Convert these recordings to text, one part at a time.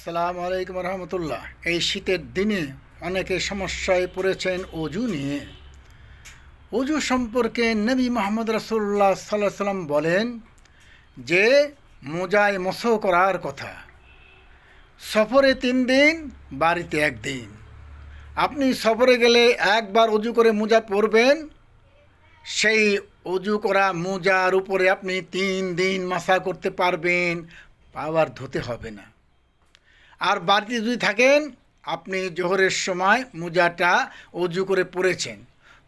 আসসালামু আলাইকুম রহমতুল্লাহ। এই শীতের দিনে অনেকে সমস্যায় পড়েছেন অজু নিয়ে। অজু সম্পর্কে নবী মোহাম্মদ রাসূলুল্লাহ সাল্লাল্লাহু আলাইহি সাল্লাম বলেন যে মোজায় মসহ করার কথা। সফরে 3 দিন, বাড়িতে 1 দিন। আপনি সফরে গেলে একবার অজু করে মোজা পরবেন, সেই অজু করা মোজার উপরে আপনি 3 দিন মাসা করতে পারবেন, আবার ধুতে হবে না। আর বাড়িতে যদি থাকেন, আপনি জোহরের সময় মোজাটা অজু করে পরেছেন,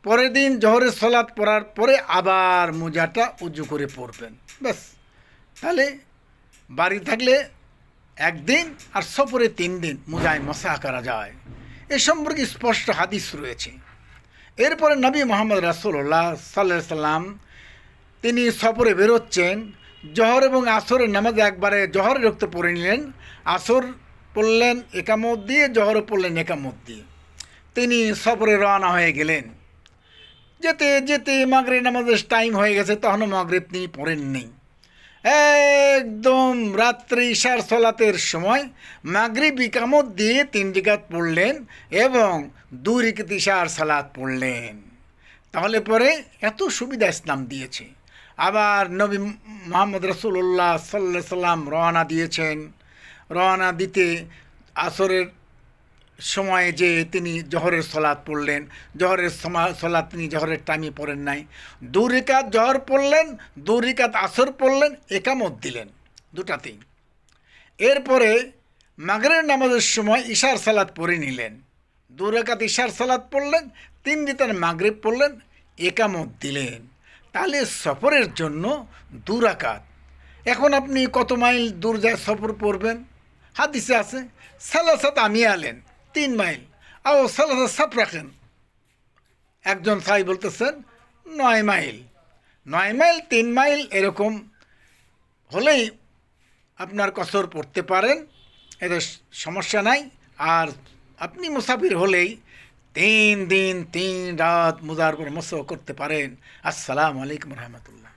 পরের দিন জোহরের সলাত পড়ার পরে আবার মোজাটা অজু করে পরবেন, ব্যাস। তাহলে বাড়ি থাকলে 1 দিন আর সফরে 3 দিন মোজায় মাসা করা যায়। এ সম্পর্কে স্পষ্ট হাদিস রয়েছে। এরপরে নবী মোহাম্মদ রাসূলুল্লাহ সাল্লাল্লাহু আলাইহি সাল্লাম তিনি সফরে বেরোচ্ছেন, জহর এবং আসরের নামাজে একবারে জহরের রক্ত পড়ে নিলেন, আসর পড়লেন একামত দিয়ে, জহরও পড়লেন একামত দিয়ে। তিনি সফরে রওনা হয়ে গেলেন। যেতে যেতে মাগরিব নামাজের টাইম হয়ে গেছে, তখনও মাগরিব তিনি পড়েননি। একদম রাত্রি ইশার সলাতের সময় মাগরিব ইকামত দিয়ে 3 রাকাত পড়লেন এবং 2 রাকাত ইশার সালাত পড়লেন। তাহলে পরে এত সুবিধা ইসলাম দিয়েছে। আবার নবী মুহাম্মদ রাসূলুল্লাহ সাল্লাল্লাহু আলাইহি সাল্লাম রওনা দিয়েছেন। রওনা দিতে আসরের সময়ে যে তিনি জহরের সলাত পড়লেন, জহরের সলাত তিনি জহরের টাইমে পড়েন নাই। 2 রাকাত জহর পড়লেন, 2 রাকাত আসর পড়লেন, একামত দিলেন দুটাতেই। এরপরে মাগরিব নামাজের সময় ইশার সালাত পড়ে নিলেন, 2 রাকাত ইশার সালাত পড়লেন, 3 রাকাত মাগরিব পড়লেন, একামত দিলেন। তাহলে সফরের জন্য 2 রাকাত। এখন আপনি কত মাইল দূর যায় সফর পড়বেন? হাদিসে আছে সালাসাত আমিয়ালেন, 3 মাইল, আও সালাসাত সাফ রাখেন। একজন সাহাবী বলতেছেন 9 মাইল। 9 মাইল 3 মাইল এরকম হলেই আপনার কসর পড়তে পারেন, এতে সমস্যা নাই। আর আপনি মুসাফির হলেই 3 দিন 3 রাত মোজার উপর মসহ করতে পারেন। আসসালামু আলাইকুম রহমতুল্লাহ।